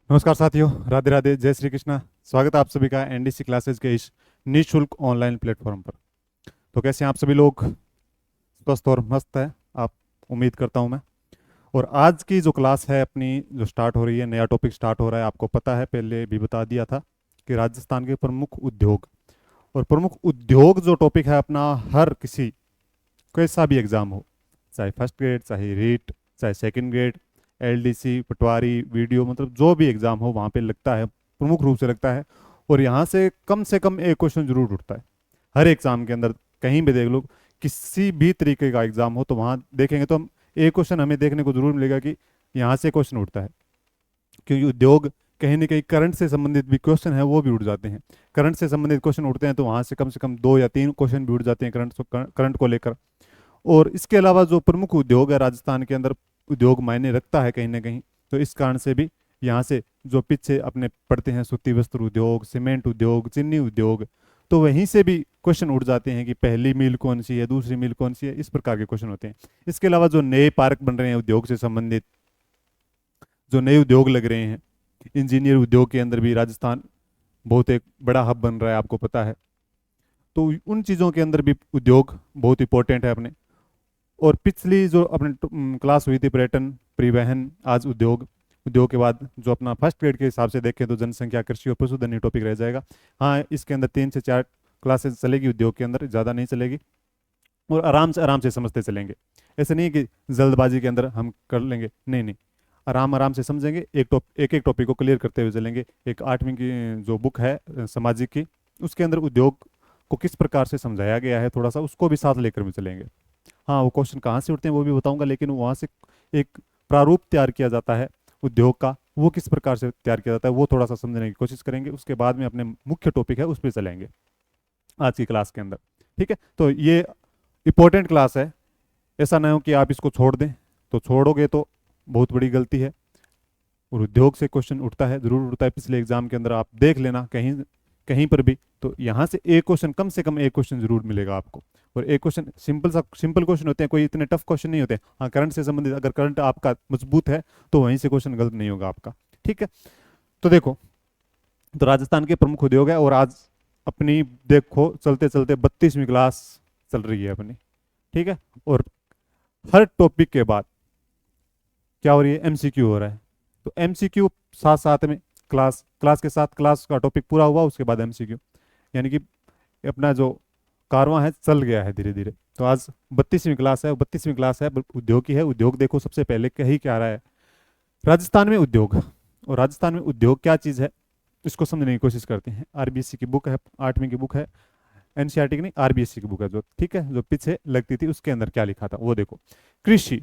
नमस्कार साथियों, राधे राधे, जय श्री कृष्णा। स्वागत है आप सभी का एनडीसी क्लासेस के इस निःशुल्क ऑनलाइन प्लेटफॉर्म पर। तो कैसे हैं आप सभी लोग? स्वस्थ और मस्त है आप, उम्मीद करता हूं मैं। और आज की जो क्लास है अपनी, जो स्टार्ट हो रही है, नया टॉपिक स्टार्ट हो रहा है। आपको पता है, पहले भी बता दिया था कि राजस्थान के प्रमुख उद्योग, और प्रमुख उद्योग जो टॉपिक है अपना, हर किसी कैसा भी एग्जाम हो, चाहे फर्स्ट ग्रेड, चाहे रीट, चाहे सेकंड ग्रेड, एलडीसी, पटवारी, वीडियो, मतलब जो भी एग्जाम हो वहाँ पे लगता है, प्रमुख रूप से लगता है। और यहाँ से कम एक क्वेश्चन जरूर उठता है हर एग्जाम के अंदर। कहीं भी देख लो, किसी भी तरीके का एग्जाम हो तो वहाँ देखेंगे तो हम एक क्वेश्चन हमें देखने को जरूर मिलेगा कि यहाँ से क्वेश्चन उठता है। क्योंकि उद्योग, कहीं ना कहीं करंट से संबंधित भी क्वेश्चन है वो भी उठ जाते हैं। करंट से संबंधित क्वेश्चन उठते हैं तो वहाँ से कम दो या तीन क्वेश्चन भी उठ जाते हैं करंट को लेकर। और इसके अलावा जो प्रमुख उद्योग है राजस्थान के अंदर, उद्योग मायने रखता है कहीं ना कहीं। तो इस कारण से भी यहाँ से जो पीछे अपने पढ़ते हैं, सूती वस्त्र उद्योग, सीमेंट उद्योग, चीनी उद्योग, तो वहीं से भी क्वेश्चन उठ जाते हैं कि पहली मील कौन सी है, दूसरी मील कौन सी है, इस प्रकार के क्वेश्चन होते हैं। इसके अलावा जो नए पार्क बन रहे हैं उद्योग से संबंधित, जो नए उद्योग लग रहे हैं, इंजीनियर उद्योग के अंदर भी राजस्थान बहुत एक बड़ा हब बन रहा है, आपको पता है। तो उन चीज़ों के अंदर भी उद्योग बहुत इंपॉर्टेंट है अपने। और पिछली जो अपने क्लास हुई थी, पर्यटन, परिवहन, आज उद्योग, उद्योग के बाद जो अपना फर्स्ट ग्रेड के हिसाब से देखें तो जनसंख्या, कृषि और पशुधन ये टॉपिक रह जाएगा। हाँ, इसके अंदर 3 से 4 क्लासेस चलेगी उद्योग के अंदर, ज़्यादा नहीं चलेगी। और आराम से समझते चलेंगे। ऐसे नहीं कि जल्दबाजी के अंदर हम कर लेंगे, नहीं नहीं, आराम से समझेंगे। एक एक टॉपिक को क्लियर करते हुए चलेंगे। एक 8वीं की जो बुक है सामाजिक की, उसके अंदर उद्योग को किस प्रकार से समझाया गया है, थोड़ा सा उसको भी साथ लेकर भी चलेंगे। हाँ, वो क्वेश्चन कहाँ से उठते हैं वो भी बताऊंगा, लेकिन वहाँ से एक प्रारूप तैयार किया जाता है उद्योग का, वो किस प्रकार से तैयार किया जाता है वो थोड़ा सा समझने की कोशिश करेंगे। उसके बाद में अपने मुख्य टॉपिक है उस पर चलेंगे आज की क्लास के अंदर। ठीक है, तो ये इंपॉर्टेंट क्लास है। ऐसा ना हो कि आप इसको छोड़ दें, तो छोड़ोगे तो बहुत बड़ी गलती है। और उद्योग से क्वेश्चन उठता है, जरूर उठता है। पिछले एग्जाम के अंदर आप देख लेना कहीं कहीं पर भी, तो यहाँ से एक क्वेश्चन, कम से कम एक क्वेश्चन जरूर मिलेगा आपको। और एक क्वेश्चन सिंपल क्वेश्चन होते हैं, कोई इतने टफ क्वेश्चन नहीं होते। हाँ, करंट से संबंधित अगर करंट आपका मजबूत है तो वहीं से क्वेश्चन गलत नहीं होगा आपका। ठीक है, तो देखो, तो राजस्थान के प्रमुख उद्योग है। और आज अपनी देखो, चलते चलते 32वीं क्लास चल रही है अपनी। ठीक है, और हर टॉपिक के बाद क्या हो रही है, एमसीक्यू हो रहा है। तो एमसीक्यू साथ साथ में, क्लास क्लास के साथ, क्लास का टॉपिक पूरा हुआ उसके बाद एमसीक्यू, यानी कि अपना जो कारवां है चल गया है धीरे धीरे। तो आज 32वीं क्लास है, 32वीं क्लास है उद्योग की है। उद्योग देखो, सबसे पहले कही क्या रहा है, राजस्थान में उद्योग। और राजस्थान में उद्योग क्या चीज़ है, इसको समझने की कोशिश करते हैं। आरबीएससी की बुक है, 8वीं की बुक है, एनसीईआरटी की नहीं, आरबीएससी की बुक है जो, ठीक है, जो पीछे लगती थी, उसके अंदर क्या लिखा था वो देखो। कृषि,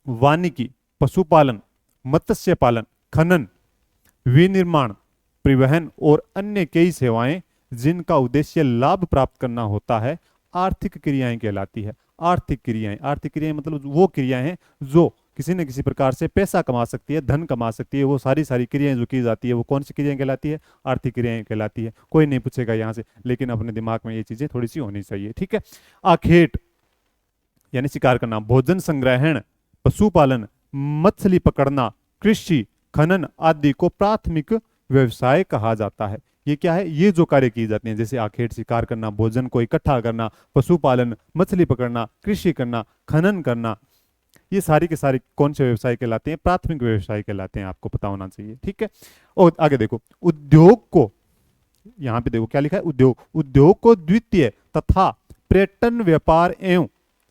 वानिकी, पशुपालन, मत्स्य पालन, खनन, विनिर्माण, परिवहन और अन्य कई सेवाएं जिनका उद्देश्य लाभ प्राप्त करना होता है, आर्थिक क्रियाएं कहलाती है। आर्थिक क्रियाएं मतलब वो क्रियाएं हैं जो किसी न किसी प्रकार से पैसा कमा सकती है, धन कमा सकती है। वो सारी क्रियाएं जो की जाती है वो कौन सी क्रियाएं कहलाती है, आर्थिक क्रियाएं कहलाती है। कोई नहीं पूछेगा यहाँ से, लेकिन अपने दिमाग में ये चीजें थोड़ी सी होनी चाहिए। ठीक है, आखेट यानी शिकार करना, भोजन संग्रहण, पशुपालन, मछली पकड़ना, कृषि, खनन आदि को प्राथमिक व्यवसाय कहा जाता है। ये क्या है, ये जो कार्य किए जाते हैं, जैसे आखेट, शिकार करना, भोजन को इकट्ठा करना, पशुपालन, मछली पकड़ना, कृषि करना, खनन करना, ये सारी के सारी कौन से व्यवसाय कहलाते हैं, प्राथमिक व्यवसाय कहलाते हैं, आपको पता होना चाहिए। ठीक है, और आगे देखो, उद्योग को, यहाँ पे देखो क्या लिखा है, उद्योग को द्वितीय तथा पर्यटन, व्यापार एवं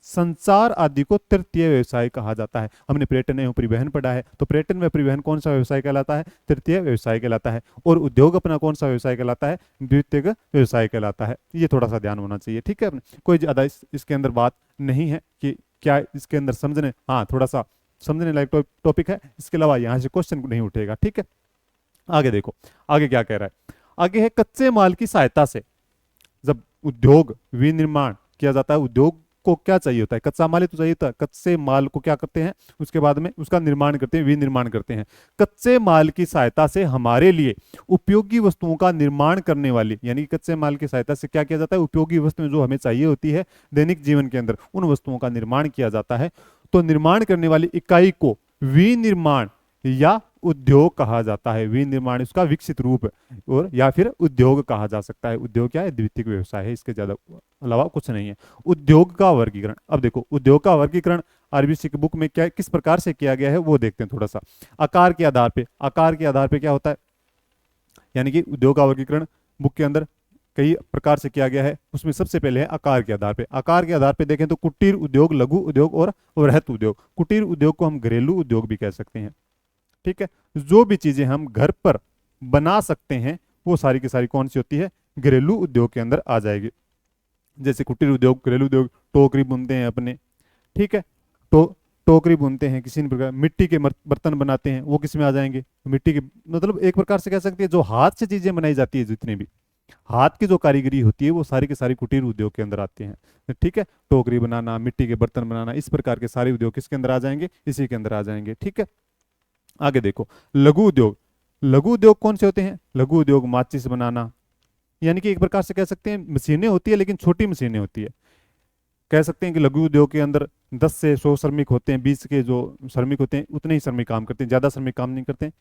संचार आदि को तृतीय व्यवसाय कहा जाता है। हमने पर्यटन एवं परिवहन पढ़ा है, तो पर्यटन व परिवहन कौन सा व्यवसाय कहलाता है, तृतीय व्यवसाय कहलाता है। और उद्योग अपना कौन सा व्यवसाय कहलाता है, द्वितीय व्यवसाय कहलाता है। ये थोड़ा सा ध्यान होना चाहिए। ठीक है, कोई ज्यादा इसके अंदर बात नहीं है कि क्या इसके अंदर समझने, हाँ थोड़ा सा समझने लायक टॉपिक है, इसके अलावा यहाँ से क्वेश्चन नहीं उठेगा। ठीक है, आगे देखो, आगे क्या कह रहा है, आगे है कच्चे माल की सहायता से जब उद्योग विनिर्माण किया जाता है, उद्योग को क्या चाहिए होता है, कच्चा माल ही तो चाहिए होता है। कच्चे माल को क्या करते हैं, उसके बाद में उसका निर्माण करते हैं, विनिर्माण करते हैं। कच्चे माल की सहायता से हमारे लिए उपयोगी वस्तुओं का निर्माण करने वाली, यानी कच्चे माल की सहायता से क्या किया जाता है, उपयोगी वस्तुएं जो हमें चाहिए होती है दैनिक जीवन के अंदर, उन वस्तुओं का निर्माण किया जाता है। तो निर्माण करने वाली इकाई को विनिर्माण या उद्योग कहा जाता है। विनिर्माण उसका विकसित रूप है और या फिर उद्योग कहा जा सकता है। उद्योग क्या है? द्वितीयक व्यवसाय है, इसके ज्यादा अलावा कुछ नहीं है। उद्योग का वर्गीकरण, अब देखो उद्योग का वर्गीकरण आरबीसी की बुक में क्या किस प्रकार से किया गया है वो देखते हैं थोड़ा सा। आकार के आधार पे, आकार के आधार पे क्या होता है, यानी कि उद्योग का वर्गीकरण बुक के अंदर कई प्रकार से किया गया है। उसमें सबसे पहले है आकार के आधार पे। आकार के आधार पे देखें तो कुटीर उद्योग, लघु उद्योग और वृहत उद्योग। कुटीर उद्योग को हम घरेलू उद्योग भी कह सकते हैं। ठीक है, जो भी चीजें हम घर पर बना सकते हैं वो सारी की सारी कौन सी होती है? घरेलू उद्योग के अंदर आ जाएगी। जैसे कुटीर उद्योग, घरेलू उद्योग, टोकरी बुनते हैं अपने, ठीक है, टोकरी बुनते हैं, किसी प्रकार मिट्टी के बर्तन बनाते हैं, वो किस में आ जाएंगे? मिट्टी के, मतलब एक प्रकार से कह सकते हैं जो हाथ से चीजें बनाई जाती है, जितनी भी हाथ की जो कारीगरी होती है वो सारी के सारी कुटीर उद्योग के अंदर आते हैं। ठीक है, टोकरी बनाना, मिट्टी के बर्तन बनाना, इस प्रकार के सारे उद्योग किसके अंदर आ जाएंगे? इसी के अंदर आ जाएंगे। ठीक है, आगे देखो लघु उद्योग। लघु उद्योग कौन से होते हैं? लघु उद्योग माचिस बनाना, यानी कि एक प्रकार से कह सकते हैं मशीनें होती है लेकिन छोटी मशीनें होती है। कह सकते हैं कि लघु उद्योग के अंदर 10 से 100 श्रमिक होते हैं, 20 के जो श्रमिक होते हैं उतने ही श्रमिक काम करते हैं, ज्यादा श्रमिक काम नहीं करते हैं,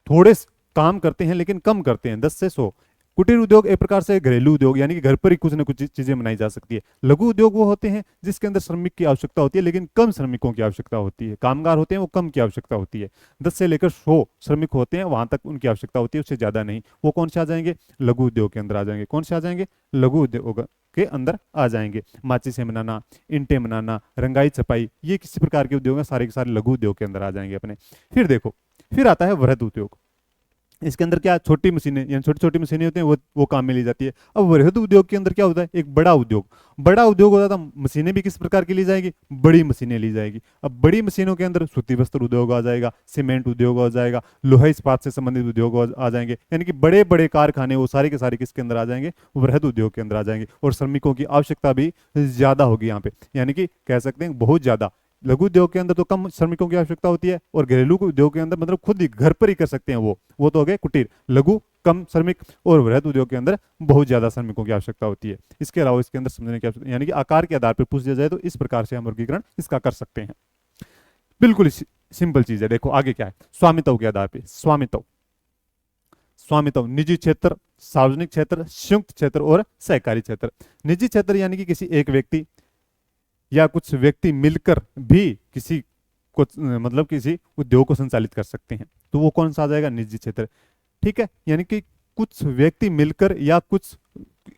थोड़े काम करते हैं लेकिन कम करते हैं, 10 से 100। कुटीर उद्योग एक प्रकार से घरेलू उद्योग, यानी कि घर पर ही कुछ न कुछ चीजें बनाई जा सकती है। लघु उद्योग वो होते हैं जिसके अंदर श्रमिक की आवश्यकता होती है लेकिन कम श्रमिकों की आवश्यकता होती है, कामगार होते हैं वो कम की आवश्यकता होती है। 10 से लेकर 100 श्रमिक होते हैं, वहां तक उनकी आवश्यकता होती है, उससे ज्यादा नहीं। वो कौन से आ जाएंगे? लघु उद्योग के अंदर आ जाएंगे। कौन से आ जाएंगे? लघु उद्योग के अंदर आ जाएंगे। माचिसें बनाना, ईंटें बनाना, रंगाई छपाई, ये किसी प्रकार के उद्योग हैं, सारे के सारे लघु उद्योग के अंदर आ जाएंगे अपने। फिर देखो, फिर आता है वृहद उद्योग। इसके अंदर क्या, छोटी मशीनें, यानी छोटी छोटी मशीनें होती हैं, वो काम में ली जाती है। अब वृहद उद्योग के अंदर क्या होता है? एक बड़ा उद्योग। बड़ा उद्योग होता है तो मशीनें भी किस प्रकार की ली जाएगी? बड़ी मशीनें ली जाएगी। अब बड़ी मशीनों के अंदर सूती वस्त्र उद्योग आ जाएगा, सीमेंट उद्योग आ जाएगा, लोहा इस्पात से संबंधित उद्योग आ जाएंगे, यानी कि बड़े बड़े कारखाने वो सारे के सारे किसके अंदर आ जाएंगे? वृहद उद्योग के अंदर आ जाएंगे। और श्रमिकों की आवश्यकता भी ज्यादा होगी यहाँ पे, यानी कि कह सकते हैं बहुत ज्यादा। लघु उद्योग के अंदर तो कम श्रमिकों की आवश्यकता होती है और घरेलू उद्योग के अंदर मतलब खुद ही घर पर ही कर सकते हैं वो तो हो गए कुटीर। लघु कम श्रमिक, और वृहद उद्योग के अंदर बहुत ज्यादा श्रमिकों की आवश्यकता होती है। इसके अलावा इसके अंदर समझने की आवश्यकता, यानी कि आकार के आधार पर पूछ दिया जाए तो इस प्रकार से हम वर्गीकरण इसका कर सकते हैं। बिल्कुल सिंपल चीज है। देखो आगे क्या है, स्वामित्व के आधार पर। स्वामित्व, स्वामित्व निजी क्षेत्र, सार्वजनिक क्षेत्र, संयुक्त क्षेत्र और सहकारी क्षेत्र। निजी क्षेत्र यानी कि किसी एक व्यक्ति या कुछ व्यक्ति मिलकर भी किसी को, मतलब किसी उद्योग को संचालित कर सकते हैं, तो वो कौन सा आ जाएगा? निजी क्षेत्र। ठीक है, यानी कि कुछ व्यक्ति मिलकर या कुछ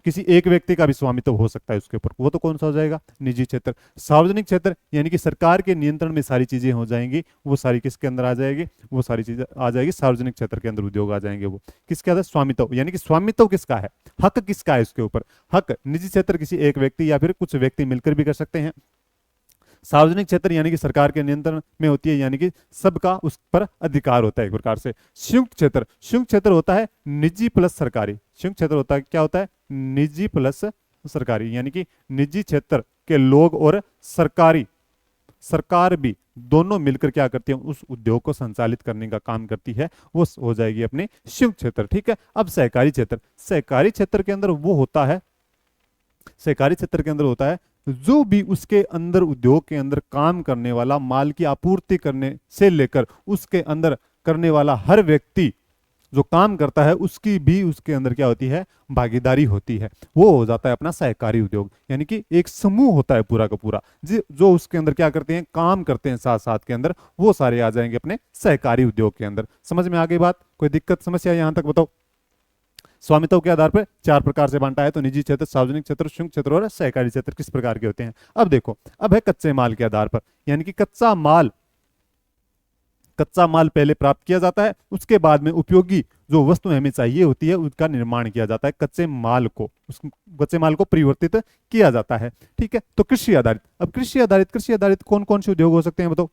किसी एक व्यक्ति का भी स्वामित्व हो सकता है उसके ऊपर, वो तो कौन सा हो जाएगा? निजी क्षेत्र। सार्वजनिक क्षेत्र यानी कि सरकार के नियंत्रण में सारी चीजें हो जाएंगी, वो सारी किसके अंदर आ जाएगी? वो सारी चीजें आ जाएगी सार्वजनिक क्षेत्र के अंदर, उद्योग आ जाएंगे। वो किसके अंदर? स्वामित्व, यानी कि स्वामित्व किसका है? हक किसका है उसके ऊपर? हक निजी क्षेत्र किसी एक व्यक्ति या फिर कुछ व्यक्ति मिलकर भी कर सकते हैं। सार्वजनिक क्षेत्र यानी कि सरकार के नियंत्रण में होती है, यानी कि सबका उस पर अधिकार होता है एक प्रकार से। संयुक्त क्षेत्र, संयुक्त क्षेत्र होता है निजी प्लस सरकारी। संयुक्त क्षेत्र होता है, क्या होता है? निजी प्लस सरकारी, यानी कि निजी क्षेत्र के लोग और सरकार भी दोनों मिलकर क्या करती है? उस उद्योग को संचालित करने का काम करती है, वो हो जाएगी अपने संयुक्त क्षेत्र। ठीक है, अब सहकारी क्षेत्र। सहकारी क्षेत्र के अंदर वो होता है, सहकारी क्षेत्र के अंदर होता है जो भी उसके अंदर उद्योग के अंदर काम करने वाला, माल की आपूर्ति करने से लेकर उसके अंदर करने वाला हर व्यक्ति जो काम करता है उसकी भी उसके अंदर क्या होती है? भागीदारी होती है। वो हो जाता है अपना सहकारी उद्योग, यानी कि एक समूह होता है पूरा का पूरा, जो उसके अंदर क्या करते हैं? काम करते हैं साथ साथ के अंदर, वो सारे आ जाएंगे अपने सहकारी उद्योग के अंदर। समझ में आ गई बात? कोई दिक्कत समस्या यहां तक बताओ? स्वामित्व के आधार पर 4 प्रकार से बांटा है, तो निजी क्षेत्र, सार्वजनिक क्षेत्र, संयुक्त क्षेत्र और सहकारी क्षेत्र किस प्रकार के होते हैं। अब देखो, अब है कच्चे माल के आधार पर, यानी कि कच्चा माल पहले प्राप्त किया जाता है, उसके बाद में उपयोगी जो वस्तु हमें चाहिए होती है उसका निर्माण किया जाता है। कच्चे माल को परिवर्तित किया जाता है। ठीक है, तो कृषि आधारित। अब कृषि आधारित कौन कौन से उद्योग हो सकते हैं बताओ?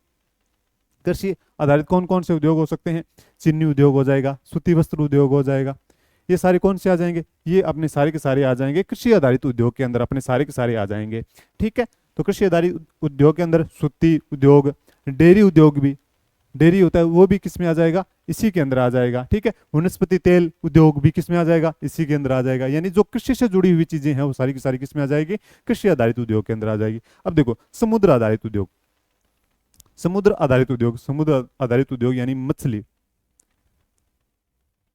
कृषि आधारित कौन कौन से उद्योग हो सकते हैं? चीनी उद्योग हो जाएगा, सूती वस्त्र उद्योग हो जाएगा, ये सारे कौन से आ जाएंगे? ये अपने सारे के सारे आ जाएंगे कृषि आधारित उद्योग के अंदर, अपने सारे के सारे आ जाएंगे। ठीक है, तो कृषि आधारित उद्योग के अंदर सूती उद्योग, डेयरी उद्योग भी, डेयरी होता है वो भी किस में आ जाएगा? इसी के अंदर आ जाएगा। ठीक है, वनस्पति तेल उद्योग भी किस में आ जाएगा? इसी के अंदर आ जाएगा। यानी जो कृषि से जुड़ी हुई चीजें हैं वो सारी की सारी किस में आ जाएगी? कृषि आधारित उद्योग के अंदर आ जाएगी। अब देखो समुद्र आधारित उद्योग यानी मछली,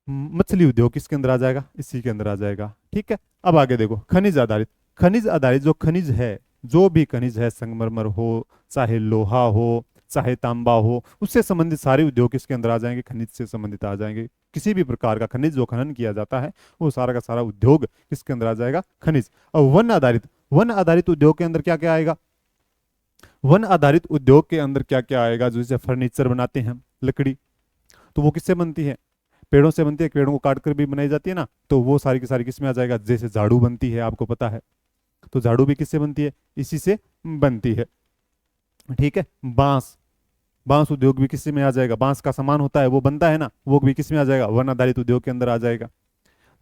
मछली उद्योग किसके अंदर आ जाएगा, इसी के अंदर आ जाएगा। ठीक है, अब आगे देखो खनिज आधारित। खनिज आधारित जो खनिज है, जो भी खनिज है, संगमरमर हो, चाहे लोहा हो, चाहे तांबा हो, उससे संबंधित सारे उद्योग किसके अंदर आ जाएंगे, खनिज से संबंधित आ जाएंगे। किसी भी प्रकार का खनिज जो खनन किया जाता है वो सारा का सारा उद्योग किसके अंदर आ जाएगा, खनिज। और वन आधारित, वन आधारित उद्योग के अंदर क्या क्या आएगा, वन आधारित उद्योग के अंदर क्या क्या आएगा, जैसे फर्नीचर बनाते हैं, लकड़ी, तो वो किससे बनती है, पेड़ों से बनती है, पेड़ों को काट कर भी बनाई जाती है ना, तो वो सारी की सारी किसमें आ जाएगा। जैसे झाड़ू बनती है, आपको पता है, तो झाड़ू भी किससे बनती है, इसी से बनती है। ठीक है, बांस, बांस उद्योग भी किससे में आ जाएगा, बांस का सामान होता है वो बनता है ना, वो भी किसमें आ जाएगा, वन आधारित उद्योग के अंदर आ जाएगा।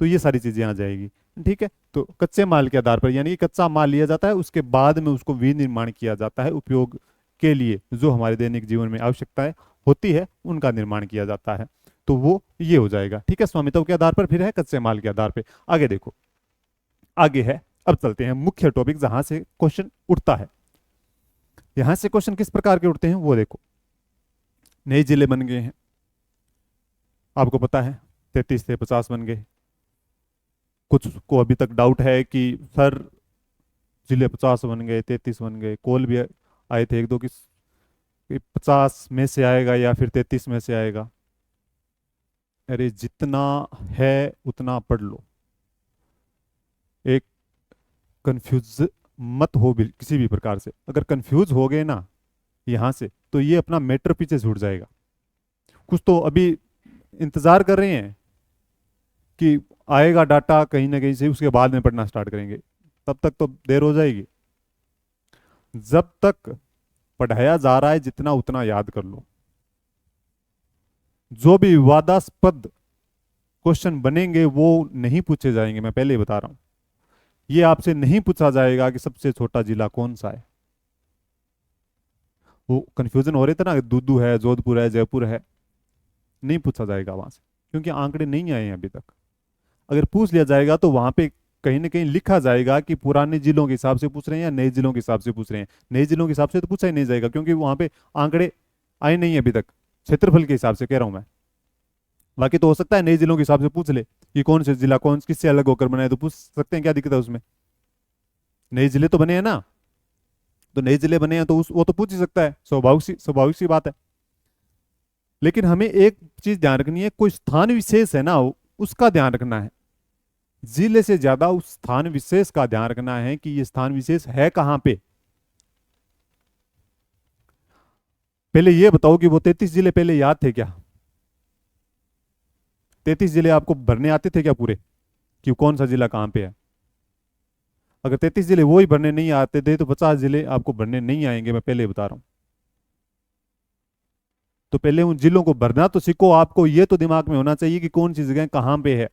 तो ये सारी चीजें आ जाएगी। ठीक है, तो कच्चे माल के आधार पर, यानी कि कच्चा माल लिया जाता है, उसके बाद में उसको विनिर्माण किया जाता है, उपयोग के लिए जो हमारे दैनिक जीवन में आवश्यकताएं होती है उनका निर्माण किया जाता है, तो वो ये हो जाएगा। ठीक है, स्वामित्व के आधार पर, फिर है कच्चे माल के आधार पर। आगे देखो, आगे है, अब चलते हैं मुख्य टॉपिक जहां से क्वेश्चन उठता है। यहां से क्वेश्चन किस प्रकार के उठते हैं वो देखो। नए जिले बन गए हैं, आपको पता है 33 से 50 बन गए। कुछ को अभी तक डाउट है कि सर जिले 50 बन गए, 33 बन गए, कॉल भी आए थे एक दो कि 50 में से आएगा या फिर 33 में से आएगा। अरे जितना है उतना पढ़ लो, एक कंफ्यूज मत हो भी किसी भी प्रकार से। अगर कंफ्यूज हो गए ना यहां से, तो ये अपना मैटर पीछे छूट जाएगा। कुछ तो अभी इंतजार कर रहे हैं कि आएगा डाटा कहीं ना कहीं से, उसके बाद में पढ़ना स्टार्ट करेंगे, तब तक तो देर हो जाएगी। जब तक पढ़ाया जा रहा है जितना उतना याद कर लो। जो भी विवादास्पद क्वेश्चन बनेंगे वो नहीं पूछे जाएंगे, मैं पहले ही बता रहा हूं। ये आपसे नहीं पूछा जाएगा कि सबसे छोटा जिला कौन सा है। वो कंफ्यूजन हो रहे थे ना, दूदू है, जोधपुर है, जयपुर है, नहीं पूछा जाएगा वहां से, क्योंकि आंकड़े नहीं आए हैं अभी तक। अगर पूछ लिया जाएगा तो वहां पे कहीं ना कहीं लिखा जाएगा कि पुराने जिलों के हिसाब से पूछ रहे हैं या नए जिलों के हिसाब से पूछ रहे हैं। नए जिलों के हिसाब से तो पूछा ही नहीं जाएगा, क्योंकि वहां पे आंकड़े आए नहीं अभी तक। क्षेत्रफल के हिसाब से कह रहा हूं मैं, बाकी तो हो सकता है नए जिलों के हिसाब से पूछ ले कि कौन से जिला कौन किससे अलग होकर बना है, तो पूछ सकते हैं, क्या दिक्कत है उसमें। नए जिले तो बने हैं ना, तो नए जिले बने हैं तो वो तो पूछ ही सकता है, स्वाभाविक सी बात है। लेकिन हमें एक चीज ध्यान रखनी है, कोई स्थान विशेष है ना, उसका ध्यान रखना है। जिले से ज्यादा उस स्थान विशेष का ध्यान रखना है कि ये स्थान विशेष है कहां पे। पहले ये बताओ कि वो 33 जिले पहले याद थे क्या, 33 जिले आपको भरने आते थे क्या पूरे, कि कौन सा जिला कहां पे है। अगर 33 जिले वो ही भरने नहीं आते थे तो 50 जिले आपको भरने नहीं आएंगे, मैं पहले बता रहा हूं। तो पहले उन जिलों को भरना तो सीखो। आपको ये तो दिमाग में होना चाहिए कि कौन सी जगह कहां पे है।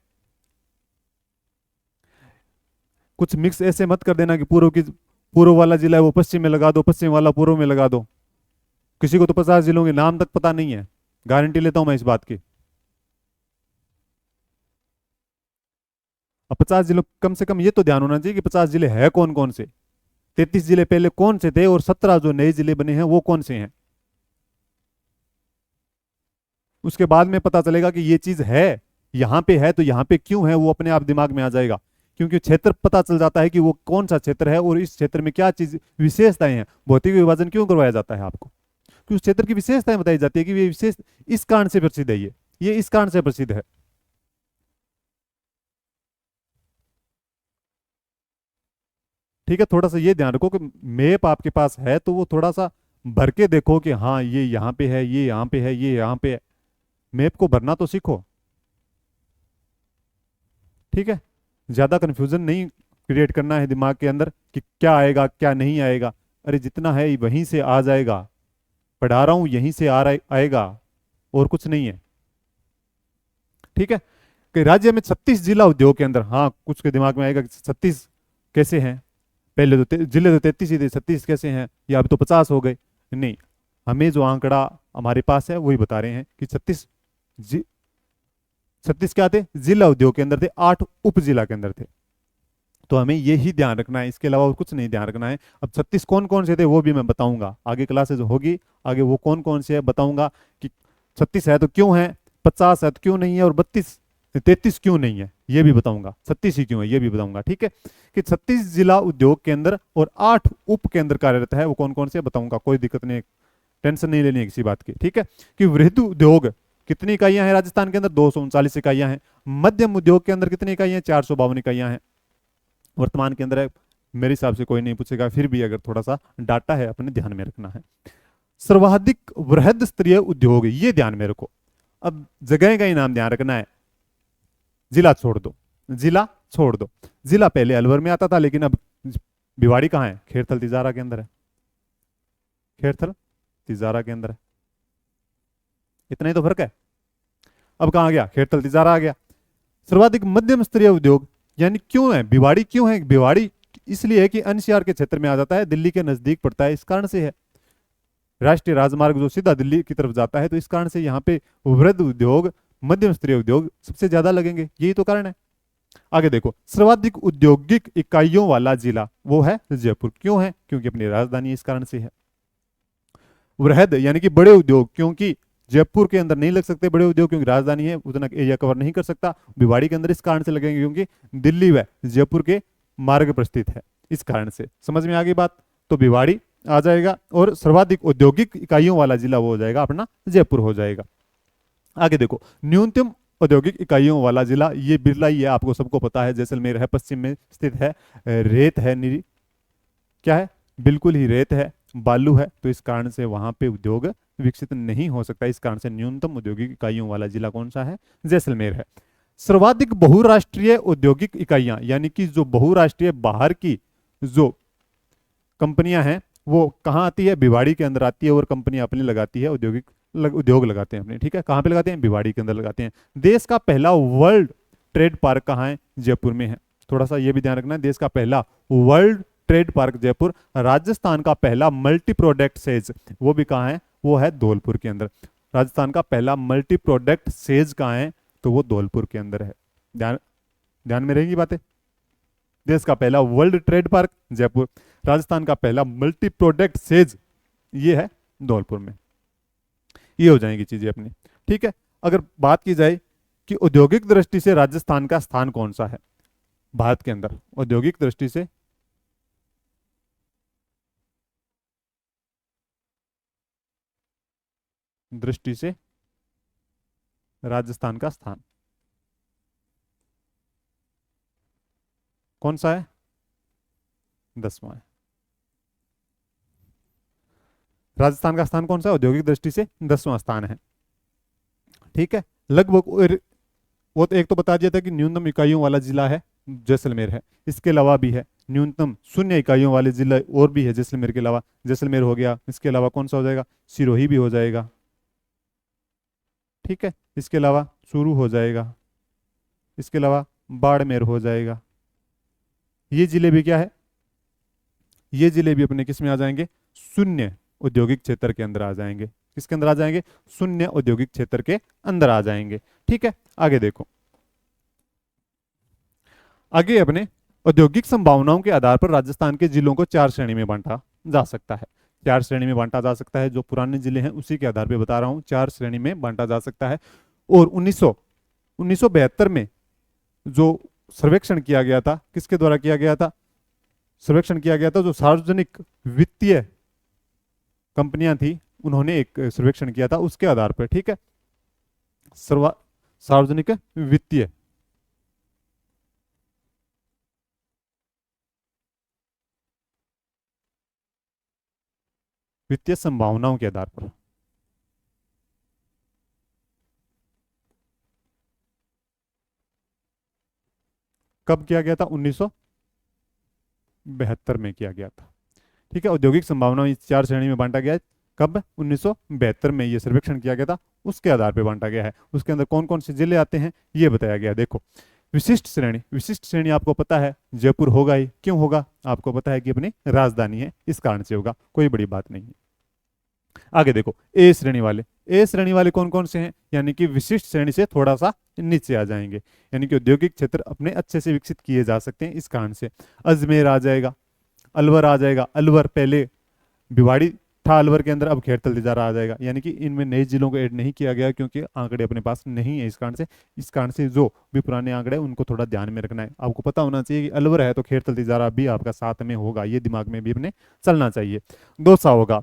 कुछ मिक्स ऐसे मत कर देना कि पूर्व वाला जिला है वो पश्चिम में लगा दो, पश्चिम वाला पूर्व में लगा दो। किसी को तो 50 जिलों के नाम तक पता नहीं है, गारंटी लेता हूं मैं इस बात की। अब 50 जिलों, कम से कम ये तो ध्यान होना चाहिए कि 50 जिले है कौन कौन से, 33 जिले पहले कौन से थे, और 17 जो नए जिले बने हैं वो कौन से हैं। उसके बाद में पता चलेगा कि ये चीज है, यहां पे है, तो यहां पे क्यों है वो अपने आप दिमाग में आ जाएगा। क्योंकि क्षेत्र पता चल जाता है कि वो कौन सा क्षेत्र है और इस क्षेत्र में क्या चीज विशेषताएं हैं। भौतिक विभाजन क्यों करवाया जाता है आपको, कि उस क्षेत्र की विशेषताएं बताई जाती है कि ये विशेष इस कारण से प्रसिद्ध है, ये इस कारण से प्रसिद्ध है। ठीक है, थोड़ा सा ये ध्यान रखो कि मैप आपके पास है तो वो थोड़ा सा भर के देखो कि हाँ ये यहाँ पे है, ये यहाँ पे है, ये यहाँ पे है। मैप को भरना तो सीखो। ठीक है, ज्यादा कंफ्यूजन नहीं क्रिएट करना है दिमाग के अंदर कि क्या आएगा क्या नहीं आएगा। अरे जितना है वहीं से आ जाएगा, पढ़ा रहा हूं यहीं से आएगा, और कुछ नहीं है। ठीक है, कि राज्य में 36 जिला उद्योग के अंदर, हाँ कुछ के दिमाग में आएगा कि 36 कैसे हैं, पहले तो जिले तो 33 ही थे, 36 कैसे हैं, या अभी तो 50 हो गए। नहीं, हमें जो आंकड़ा हमारे पास है वही बता रहे हैं कि 36 क्या थे, जिला उद्योग के अंदर थे, 8 उप जिला के अंदर थे। तो हमें यही ध्यान रखना है, इसके अलावा और कुछ नहीं ध्यान रखना है। अब 36 कौन कौन से थे वो भी मैं बताऊंगा, आगे क्लासेज होगी, आगे वो कौन कौन से है बताऊंगा कि 36 है तो क्यों है, 50 है तो क्यों नहीं है, और 32 33 क्यों नहीं है ये भी बताऊंगा, 36 ही क्यों है ये भी बताऊंगा। ठीक है, कि 36 जिला उद्योग केंद्र और 8 उप केंद्र कार्यरत है, वो कौन कौन से बताऊंगा, कोई दिक्कत नहीं, टेंशन नहीं लेनी है किसी बात की। ठीक है, कि वृहद उद्योग कितनी इकाइयां हैं राजस्थान के अंदर, 239 इकाइयां हैं। मध्यम उद्योग के अंदर कितनी इकाइयां, 452 इकाइयां हैं। वर्तमान के अंदर है, मेरे हिसाब से कोई नहीं पूछेगा, फिर भी अगर थोड़ा सा डाटा है अपने ध्यान में रखना है। सर्वाधिक वृहद स्तरीय उद्योग, ये ध्यान में रखो। अब जगह का ही नाम ध्यान रखना है, जिला छोड़ दो, जिला छोड़ दो। जिला पहले अलवर में आता था, लेकिन अब भिवाड़ी कहाँ है, खेरथल तिजारा के अंदर है, खेरथल तिजारा के अंदर है, इतना ही तो फर्क है। अब कहाँ गया, खेरथल तिजारा आ गया। सर्वाधिक मध्यम स्तरीय उद्योग यानी क्यों है भिवाड़ी, क्यों है भिवाड़ी, इसलिए है कि एनसीआर के क्षेत्र में आ जाता है, दिल्ली के नजदीक पड़ता है, इस कारण से है। राष्ट्रीय राजमार्ग जो सीधा दिल्ली की तरफ जाता है, तो इस कारण से यहाँ पे वृहद उद्योग, मध्यम स्तरीय उद्योग सबसे ज्यादा लगेंगे, यही तो कारण है। आगे देखो, सर्वाधिक औद्योगिक इकाइयों वाला जिला वो है जयपुर, क्यों है, क्योंकि अपनी राजधानी इस कारण से है। वृहद यानी कि बड़े उद्योग, क्योंकि जयपुर के अंदर नहीं लग सकते बड़े उद्योग, क्योंकि राजधानी है, उतना एरिया कवर नहीं कर सकता। भिवाड़ी के अंदर इस कारण से लगेंगे क्योंकि दिल्ली व जयपुर के मार्ग पर स्थित है, इस कारण से। समझ में आ गई बात, तो भिवाड़ी आ जाएगा, और सर्वाधिक औद्योगिक इकाइयों वाला जिला वो हो जाएगा अपना जयपुर हो जाएगा। आगे देखो, न्यूनतम औद्योगिक इकाइयों वाला जिला, ये बिरला ही है, आपको सबको पता है, जैसलमेर है, पश्चिम में स्थित है, रेत है, निरी क्या है, बिल्कुल ही रेत है, बालू है, तो इस कारण से वहां पे उद्योग विकसित नहीं हो सकता। इस कारण से न्यूनतम औद्योगिक इकाइयों वाला जिला कौन सा है, जैसलमेर है। सर्वाधिक बहुराष्ट्रीय औद्योगिक इकाइयां, यानी कि जो बहुराष्ट्रीय बाहर की जो कंपनियां हैं वो कहाँ आती है, भिवाड़ी के अंदर आती है, और कंपनी अपनी लगाती है, औद्योगिक उद्योग लगाते हैं अपने। ठीक है, कहाँ पे लगाते हैं, भिवाड़ी के अंदर लगाते हैं। देश का पहला वर्ल्ड ट्रेड पार्क कहाँ है, जयपुर में है, थोड़ा सा ये भी ध्यान रखना है। देश का पहला world trade park Jaipur. Rajasthan का पहला मल्टी प्रोडक्ट सेज वो भी कहाँ है, वो है धौलपुर के अंदर। राजस्थान का पहला मल्टी प्रोडक्ट सेज कहाँ है, तो वो धौलपुर के अंदर है। ध्यान ध्यान में रहेगी बातें। देश का पहला world trade park Jaipur, Rajasthan का पहला मल्टी प्रोडक्ट सेज ये है धौलपुर में। ये हो जाएंगी चीजें अपनी। ठीक है, अगर बात की जाए कि औद्योगिक दृष्टि से राजस्थान का स्थान कौन सा है भारत के अंदर, औद्योगिक दृष्टि से राजस्थान का स्थान कौन सा है, 10वां है। राजस्थान का स्थान कौन सा है, औद्योगिक दृष्टि से 10वां स्थान है। ठीक है, लगभग वो तो एक तो बता दिया था कि न्यूनतम इकाइयों वाला जिला है जैसलमेर है, इसके अलावा भी है न्यूनतम 0 इकाइयों वाले जिला और भी है जैसलमेर के अलावा। जैसलमेर हो गया, इसके अलावा कौन सा हो जाएगा, सिरोही भी हो जाएगा। ठीक है, इसके अलावा चूरू हो जाएगा, इसके अलावा बाड़मेर हो जाएगा। ये जिले भी क्या है, ये जिले भी अपने किस में आ जाएंगे, 0 औद्योगिक क्षेत्र के अंदर आ जाएंगे। किसके अंदर आ जाएंगे, 0 औद्योगिक क्षेत्र के अंदर आ जाएंगे। ठीक है, आगे देखो, आगे अपने औद्योगिक संभावनाओं के आधार पर राजस्थान के जिलों को 4 श्रेणी में बांटा जा सकता है। 4 श्रेणी में बांटा जा सकता है, जो पुराने जिले हैं उसी के आधार पर बता रहा हूं, 4 श्रेणी में बांटा जा सकता है। और 1972 में जो सर्वेक्षण किया गया था, किसके द्वारा किया गया था, सर्वेक्षण किया गया था जो सार्वजनिक वित्तीय कंपनियां थी, उन्होंने एक सर्वेक्षण किया था उसके आधार पर। ठीक है, सार्वजनिक वित्तीय वित्तीय संभावनाओं के आधार पर। कब किया गया था, 1972 में किया गया था। ठीक है, औद्योगिक संभावनाओं इस 4 श्रेणी में बांटा गया है। कब, 1972 में ये सर्वेक्षण किया गया था, उसके आधार पर बांटा गया है। उसके अंदर कौन कौन से जिले आते हैं ये बताया गया। देखो, विशिष्ट श्रेणी, विशिष्ट श्रेणी आपको पता है जयपुर होगा ही, क्यों होगा, आपको पता है कि अपनी राजधानी है, इस कारण से होगा, कोई बड़ी बात नहीं है। आगे देखो, ए श्रेणी वाले, ए श्रेणी वाले कौन कौन से हैं, यानी कि विशिष्ट श्रेणी से थोड़ा सा नीचे आ जाएंगे, यानी कि औद्योगिक क्षेत्र अपने अच्छे से विकसित किए जा सकते हैं, इस कारण से। अजमेर आ जाएगा, अलवर आ जाएगा। अलवर पहले भिवाड़ी छठा अलवर के अंदर अब खेड़तल तिजारा आ जाएगा, यानी कि इनमें नए जिलों को ऐड नहीं किया गया क्योंकि आंकड़े अपने पास नहीं है। इस कारण से जो भी पुराने आंकड़े हैं उनको थोड़ा ध्यान में रखना है। आपको पता होना चाहिए कि अलवर है तो खेड़तल तिजारा भी आपका साथ में होगा, ये दिमाग में भी अपने चलना चाहिए। दौसा होगा,